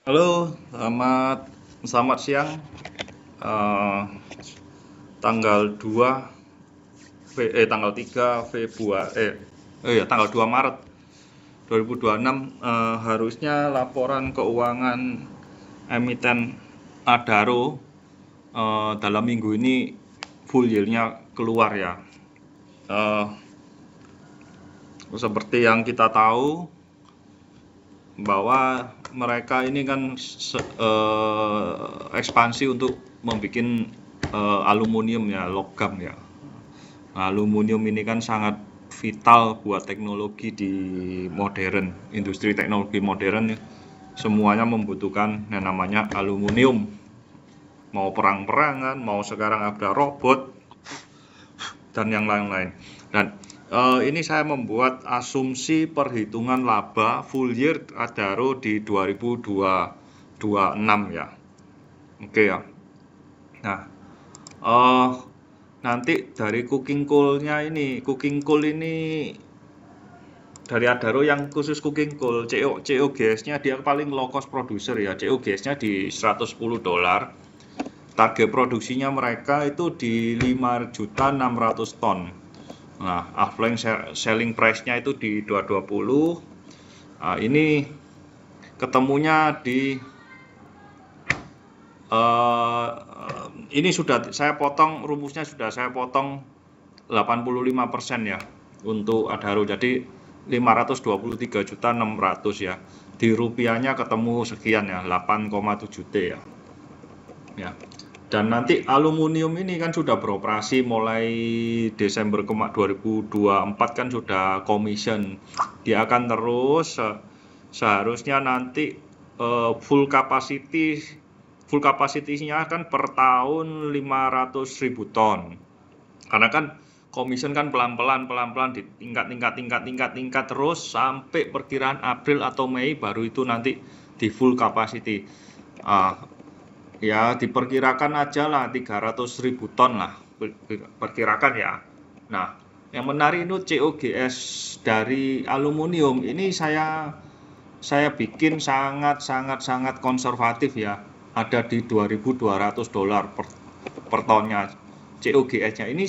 Halo, selamat siang. Eh, tanggal 2 tanggal 3 Februari tanggal 2 Maret 2026, harusnya laporan keuangan emiten Adaro dalam minggu ini full year-nya keluar ya. Seperti yang kita tahu bahwa mereka ini kan ekspansi untuk membuat aluminium ya, logam ya. Nah, aluminium ini kan sangat vital buat teknologi di modern, industri teknologi modern ya. Semuanya membutuhkan yang namanya aluminium. Mau perang-perangan, mau sekarang ada robot dan yang lain-lain. Dan ini saya membuat asumsi perhitungan laba full year Adaro di 2026 ya. Oke ya. Nah, nanti dari cooking coal-nya ini, dari Adaro yang khusus cooking coal, COGS-nya dia paling low cost producer ya. COGS-nya di $110. Target produksinya mereka itu di 5.600.000 ton. Nah, offline selling price-nya itu di 220. Nah, ini ketemunya di ini sudah saya potong, rumusnya sudah saya potong 85% ya untuk Adaro. Jadi 523.600.000 ya. Di rupiahnya ketemu sekian ya, 8,7 T ya. Ya. Dan nanti aluminium ini kan sudah beroperasi mulai Desember 2024 kan sudah commission. Dia akan terus seharusnya nanti full capacity-nya kan per tahun 500.000 ton. Karena kan commission kan pelan-pelan di tingkat terus sampai perkiraan April atau Mei baru itu nanti di full capacity. Ya diperkirakan aja lah 300.000 ton lah, perkirakan ya. Nah, yang menarik itu COGS dari aluminium ini saya bikin sangat konservatif ya, ada di $2.200 per tonnya COGS-nya. Ini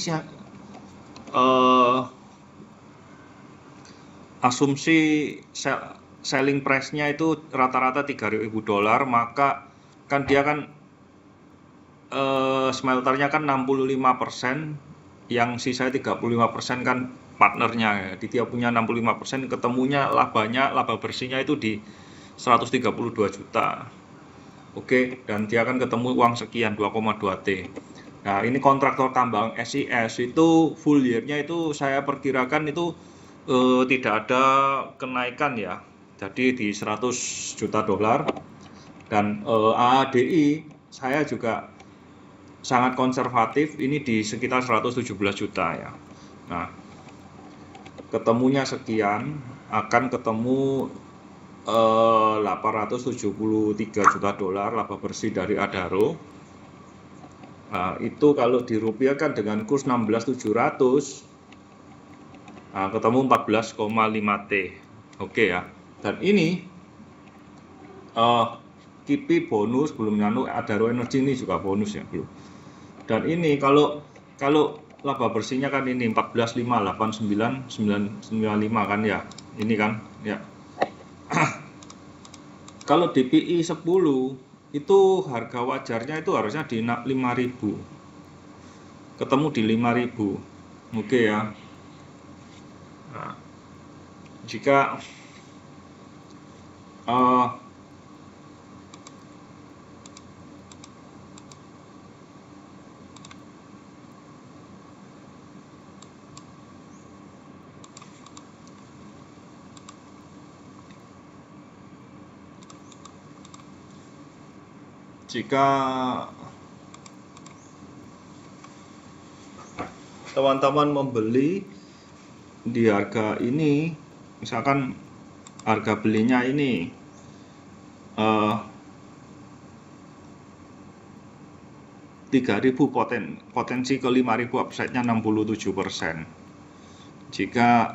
asumsi selling price-nya itu rata-rata $3.000, maka kan dia kan smelternya kan 65%, yang sisa 35% kan partnernya ya. Dia punya 65%, ketemunya laba bersihnya itu di 132 juta. Oke, dan dia akan ketemu uang sekian 2,2 T. Nah, ini kontraktor tambang SIS itu full year-nya itu saya perkirakan itu tidak ada kenaikan ya. Jadi di 100 juta dolar. Dan AADI saya juga sangat konservatif, ini di sekitar 117 juta ya. Nah, ketemunya sekian, akan ketemu 873 juta dolar laba bersih dari Adaro. Nah, itu kalau dirupiahkan dengan kurs 16.700, nah, ketemu 14,5 T. Oke ya. Dan ini KIPI bonus, belum Adaro Energy ini juga bonus ya, belum. Dan ini kalau laba bersihnya kan ini 14.589.995 kan ya. Ini kan ya. Kalau DPI 10 itu harga wajarnya itu harusnya di 5.000. Ketemu di 5.000. Oke ya. Nah, jika teman-teman membeli di harga ini, misalkan harga belinya ini 3.000, potensi ke 5.000, upside-nya 67%. Jika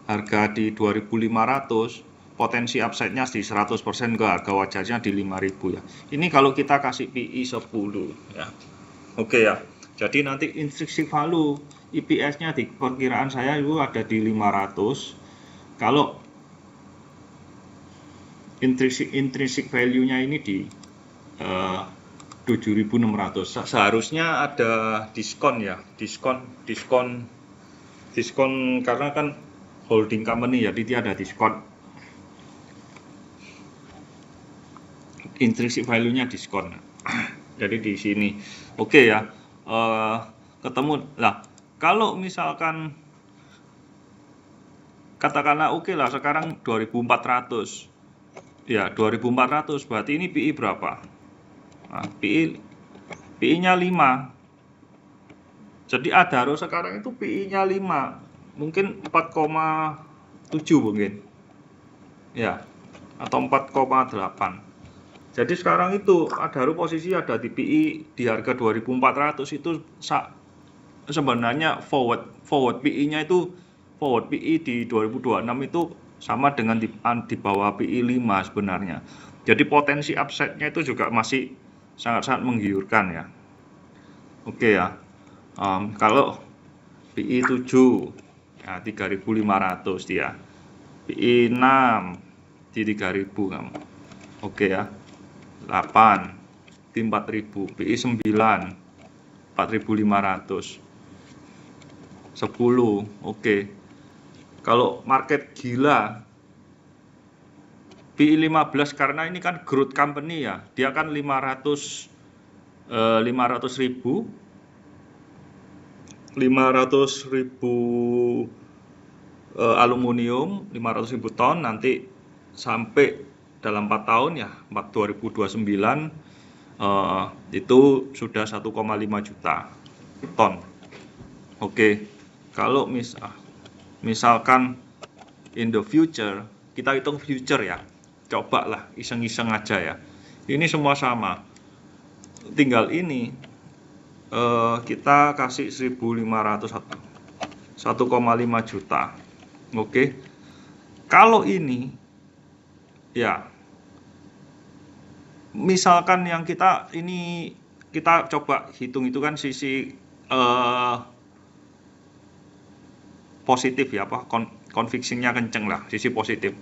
harga di 2.500, potensi upside-nya di 100% ke harga wajarnya di 5.000 ya. Ini kalau kita kasih PI 10 ya. Oke ya. Jadi nanti intrinsic value EPS-nya di perkiraan saya itu ada di 500. Kalau intrinsic value-nya ini di 7.600. Seharusnya ada diskon ya, diskon karena kan holding company ya, jadi ada diskon. Intrinsic value-nya diskon. Jadi di sini. Oke ya. Ketemu lah. Kalau misalkan katakanlah oke lah sekarang 2.400. Ya, 2.400 berarti ini PI berapa? Nah, PI-nya 5. Jadi Adaro sekarang itu PI-nya 5. Mungkin 4,7 mungkin. Ya, atau 4,8. Jadi sekarang itu Adaro posisi ada di PI di harga 2.400 itu sebenarnya forward PI-nya itu forward PI di 2026 itu sama dengan di bawah PI 5 sebenarnya. Jadi potensi upside-nya itu juga masih sangat-sangat menggiurkan ya. Oke ya. Kalau PI 7 ya 3.500 dia. PI 6 di 3.000 kan. Oke ya. 8 di 4.000, PI 9 4.500. 10 oke. Kalau market gila PI 15 karena ini kan growth company ya, dia kan 500.000 aluminium 500.000 ton nanti sampai dalam 4 tahun ya 2029 itu sudah 1,5 juta ton. Oke. Kalau misalkan in the future, kita hitung future ya, coba lah iseng-iseng aja ya, ini semua sama, tinggal ini kita kasih 1.500 1,5 juta. Oke. Kalau ini ya misalkan yang kita coba hitung itu kan sisi positif ya, convictionnya kenceng lah, sisi positif.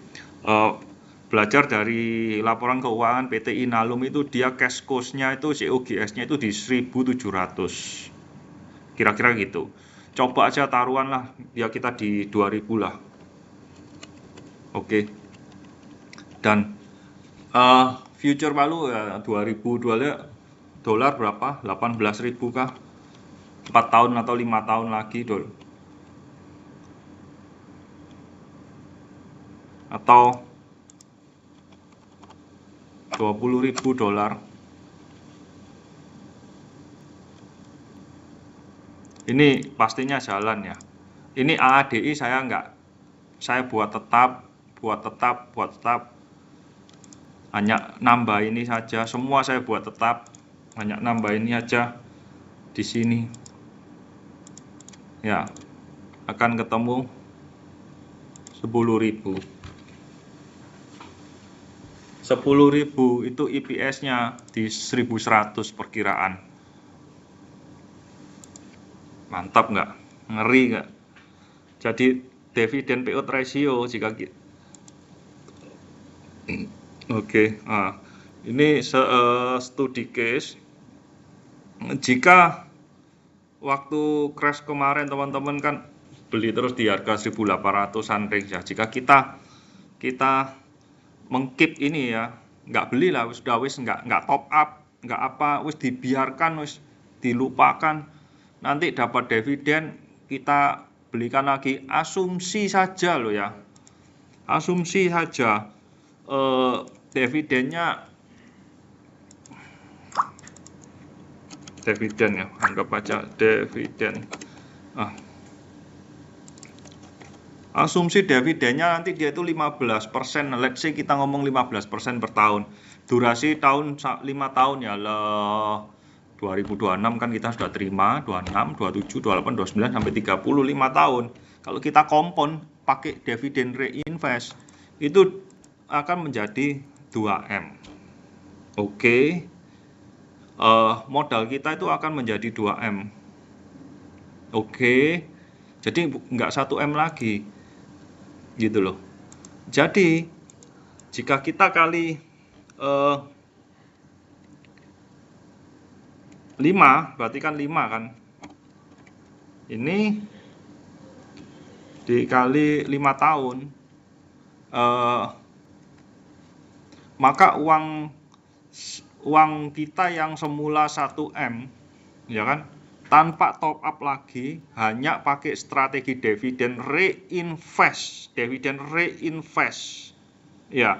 Belajar dari laporan keuangan PT Inalum itu dia cash cost-nya itu COGS-nya itu di 1.700 kira-kira gitu. Coba aja taruhan lah ya kita di 2.000 lah. Oke. Dan future value ya 2.000 dolar berapa? 18.000 kah? 4 tahun atau 5 tahun lagi atau 20.000 dolar. Ini pastinya jalan ya. Ini AADI saya buat tetap hanya nambah ini saja, semua saya buat tetap, hanya nambah ini aja di sini ya, akan ketemu 10.000 itu EPS-nya di 1.100 perkiraan. Mantap nggak? Ngeri nggak? Jadi dividen payout ratio jika oke, ini studi case. Jika waktu crash kemarin teman-teman kan beli terus di harga 1.800-an range ya. Jika kita mengkeep ini ya, nggak beli lah, wis nggak top up, nggak apa, wis dibiarkan, wis dilupakan. Nanti dapat dividen kita belikan lagi, asumsi saja loh ya, asumsi saja dividen ya, anggap aja dividen. Asumsi dividennya nanti dia itu 15%, let's say kita ngomong 15% per tahun. Durasi tahun 5 tahun ya, 2026 kan kita sudah terima, 26, 27, 28, 29 sampai 35 tahun. Kalau kita kompon pakai dividen reinvest itu akan menjadi 2M. Oke. Modal kita itu akan menjadi 2M. Oke. Jadi nggak 1M lagi. Gitu loh. Jadi jika kita kali 5, berarti kan 5 kan. Ini dikali 5 tahun, maka uang kita yang semula 1M, ya kan, tanpa top up lagi, hanya pakai strategi dividen reinvest, ya.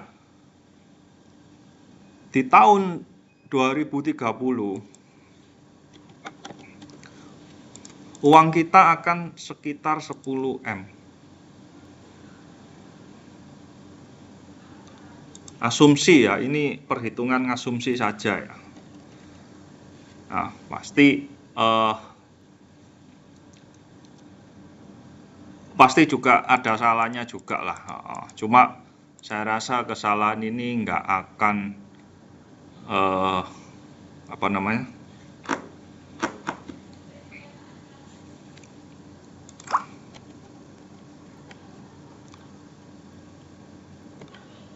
Di tahun 2030, uang kita akan sekitar 10M. Asumsi ya, ini perhitungan asumsi saja ya. Nah, pasti juga ada salahnya juga lah. Cuma saya rasa kesalahan ini nggak akan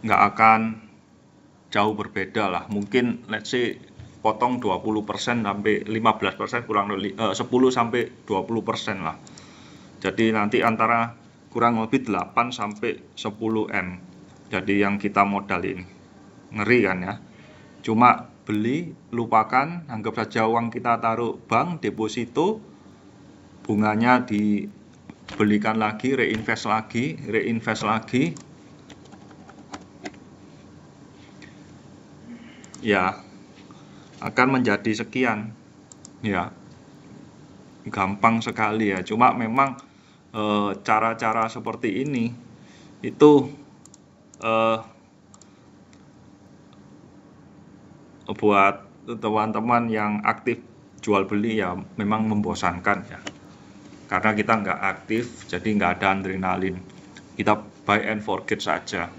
nggak akan jauh berbeda lah. Mungkin let's say potong 20% sampai 15%, kurang lebih 10 sampai 20% lah. Jadi nanti antara kurang lebih 8 sampai 10M. Jadi yang kita modal ini. Ngeri kan ya. Cuma beli, lupakan, anggap saja uang kita taruh bank, deposito, bunganya dibelikan lagi, reinvest lagi. Ya, akan menjadi sekian. Ya, gampang sekali ya. Cuma memang cara-cara seperti ini itu buat teman-teman yang aktif jual beli ya memang membosankan ya. Karena kita nggak aktif, jadi nggak ada adrenalin. Kita buy and forget saja.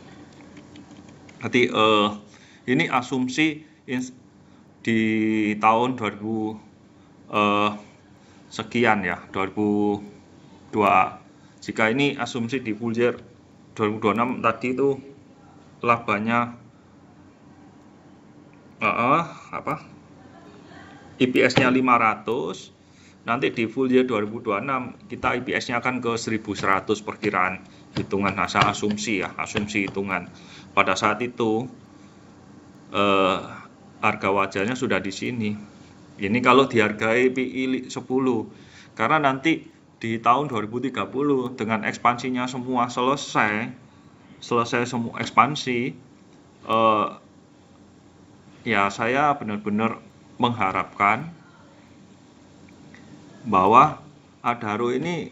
Nanti ini asumsi di tahun 2000 sekian ya, 2002. Jika ini asumsi di full year 2026 tadi itu labanya IPS-nya 500, nanti di full year 2026 kita IPS-nya akan ke 1100 perkiraan hitungan asal asumsi ya, asumsi hitungan. Pada saat itu harga wajarnya sudah di sini. Ini kalau dihargai PI 10, karena nanti di tahun 2030 dengan ekspansinya semua selesai semua ekspansi, ya saya benar-benar mengharapkan bahwa Adaro ini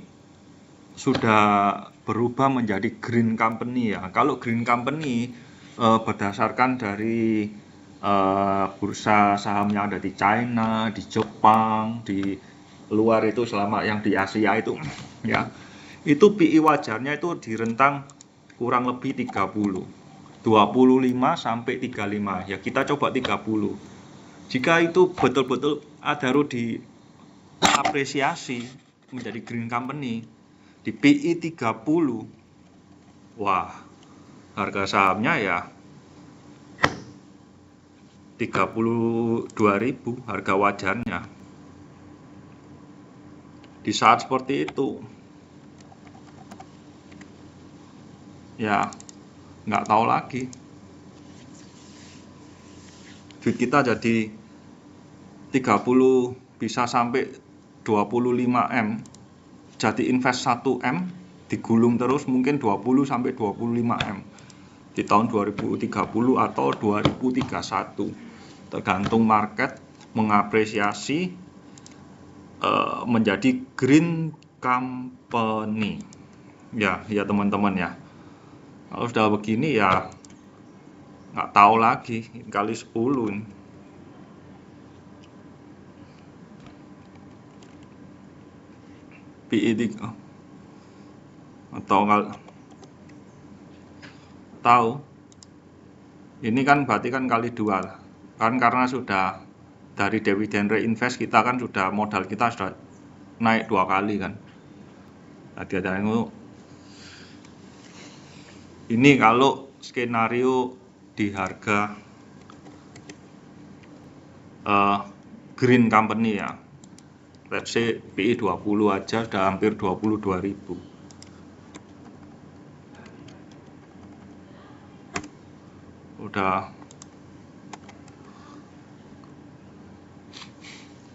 sudah berubah menjadi green company ya. Kalau green company berdasarkan dari bursa saham yang ada di China, di Jepang, di luar itu selama yang di Asia itu ya. Itu PI wajarnya itu di rentang kurang lebih 30. 25 sampai 35. Ya kita coba 30. Jika itu betul-betul Adaro diapresiasi menjadi green company di PI 30. Wah, harga sahamnya ya 32.000 harga wajarnya. Di saat seperti itu ya nggak tahu lagi, duit kita jadi 30 bisa sampai 25M, jadi invest 1M digulung terus mungkin 20 sampai 25M di tahun 2030 atau 2031, tergantung market mengapresiasi menjadi green company ya teman-teman ya. Kalau sudah begini ya nggak tahu lagi, kali 10 PI atau nggak tahu Ini kan berarti kan kali 2 lah. Kan karena sudah dari dividen reinvest kita kan sudah modal kita sudah naik 2 kali kan. Tadi ada yang ini kalau skenario di harga green company ya. Let's say PI 20 aja sudah hampir 22.000. Udah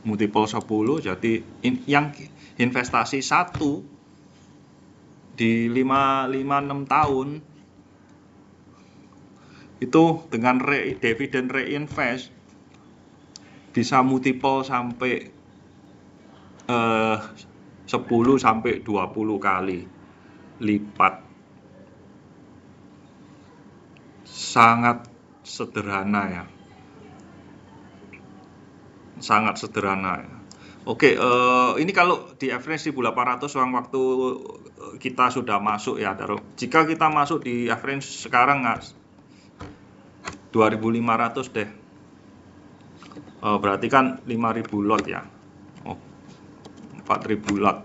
multiple 10, jadi yang investasi 1 di 5-6 tahun itu dengan dividen reinvest bisa multiple sampai 10 sampai 20 kali lipat. Sangat sederhana ya. Sangat sederhana ya. Oke, ini kalau di average 1800 uang waktu kita sudah masuk ya, taruh. Jika kita masuk di average sekarang 2500 deh. Berarti kan 5000 lot ya. 4000 lot.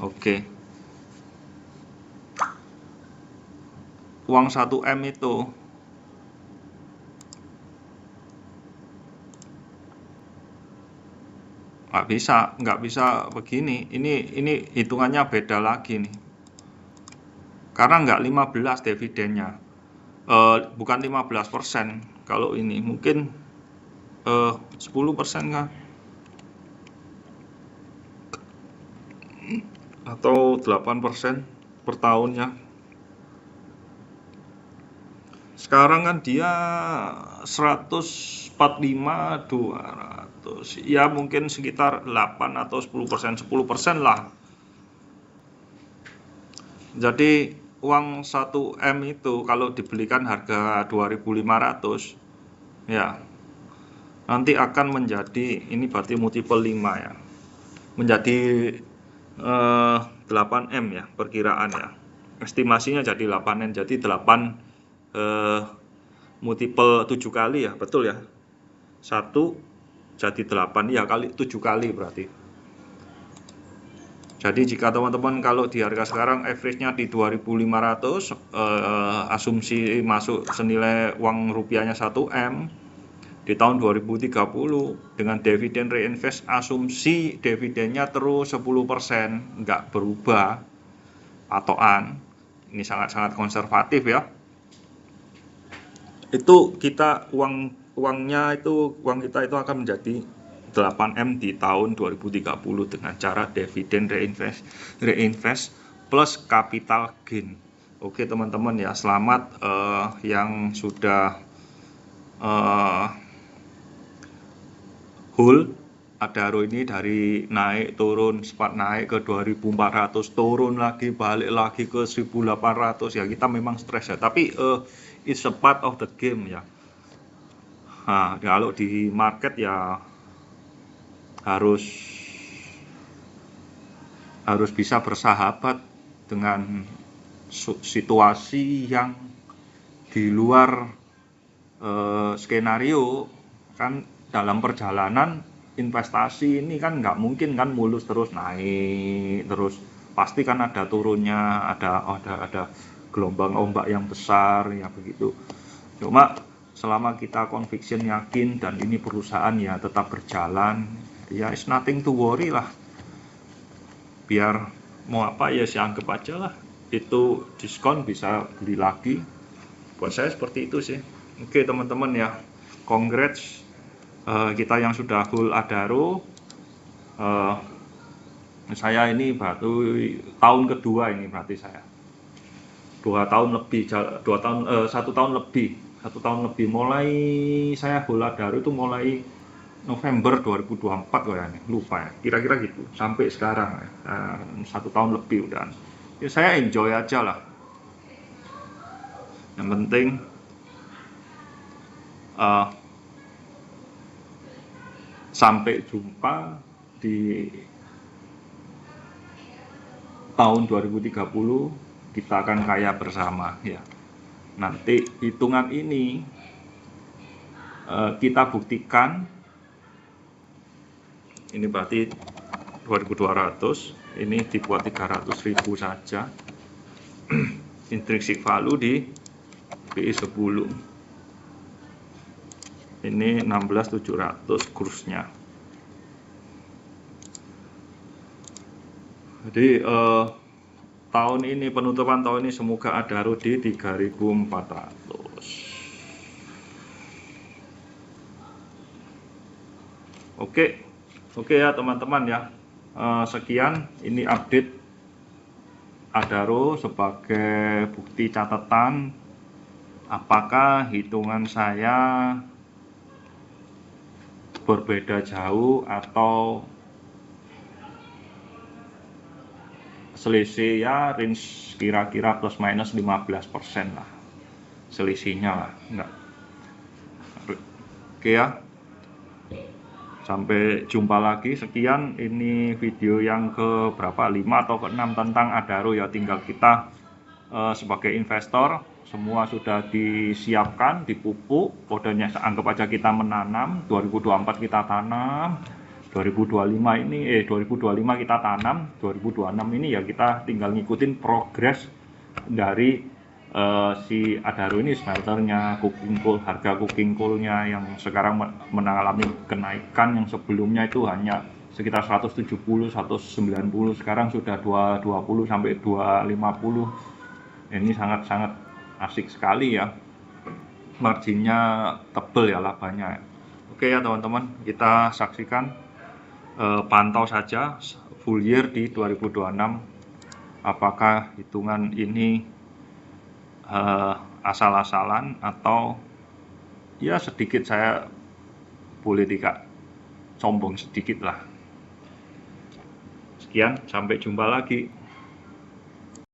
Oke. Uang 1M itu nggak bisa begini. Ini hitungannya beda lagi nih. Karena nggak 15 dividennya. Bukan 15%. Kalau ini mungkin 10% kah? Atau 8% per tahunnya. Sekarang kan dia 145 200. Ya mungkin sekitar 8 atau 10%, 10% lah. Jadi uang 1M itu kalau dibelikan harga 2.500 ya nanti akan menjadi, ini berarti multiple 5 ya, menjadi 8M ya perkiraan ya, estimasinya jadi 8M, jadi 8 multiple 7 kali ya, betul ya, 1 jadi 8 ya, kali 7 kali berarti. Jadi jika teman-teman kalau di harga sekarang average-nya di 2.500, asumsi masuk senilai uang rupiahnya 1M di tahun 2030 dengan dividen reinvest, asumsi dividennya terus 10%, nggak berubah patokan. Ini sangat-sangat konservatif ya. Itu kita uang kita itu akan menjadi 8M di tahun 2030 dengan cara dividen reinvest plus capital gain. Oke teman-teman ya, selamat yang sudah hold Adaro ini dari naik turun, sempat naik ke 2400, turun lagi, balik lagi ke 1800 ya, kita memang stres ya, tapi it's a part of the game ya. Nah, kalau di market ya harus bisa bersahabat dengan situasi yang di luar skenario. Kan dalam perjalanan investasi ini kan nggak mungkin kan mulus terus naik terus, pasti kan ada turunnya, ada gelombang ombak yang besar ya begitu. Cuma selama kita conviction, yakin dan ini perusahaan ya tetap berjalan ya, it's nothing to worry lah. Biar mau apa ya saya anggap aja lah, itu diskon bisa beli lagi. Buat saya seperti itu sih. Oke teman-teman ya, congrats kita yang sudah hold Adaro. Saya ini baru tahun kedua ini, berarti saya 1 tahun lebih mulai saya hold Adaro itu mulai November 2024 kayaknya, lupa ya, kira-kira gitu sampai sekarang 1 tahun lebih udah ya, saya enjoy aja lah. Yang penting sampai jumpa di tahun 2030, kita akan kaya bersama ya. Nanti hitungan ini kita buktikan ini berarti 2200, ini dibuat 300.000 saja. Intrinsic value di PI 10 ini 16.700 kursnya. Jadi tahun ini, penutupan tahun ini semoga Adaro di 3.400. Oke ya teman-teman ya. Sekian, ini update Adaro sebagai bukti catatan apakah hitungan saya berbeda jauh atau selisih ya, range kira-kira plus minus 15% lah selisihnya lah, enggak. Oke ya, sampai jumpa lagi. Sekian, ini video yang ke berapa, 5 atau ke-6 tentang Adaro ya. Tinggal kita sebagai investor semua sudah disiapkan, dipupuk, kodenya anggap aja kita menanam. 2024 kita tanam, 2025 kita tanam, 2026 ini ya kita tinggal ngikutin progres dari si Adaro ini, smelternya, coking coal, harga coking coalnya yang sekarang mengalami kenaikan, yang sebelumnya itu hanya sekitar 170, 190, sekarang sudah 220 sampai 250. Ini sangat-sangat asik sekali ya, marginnya tebel ya, labanya. Oke ya teman-teman, kita saksikan, pantau saja full year di 2026 apakah hitungan ini asal-asalan atau ya sedikit saya boleh tidak sombong sedikit lah. Sekian, sampai jumpa lagi.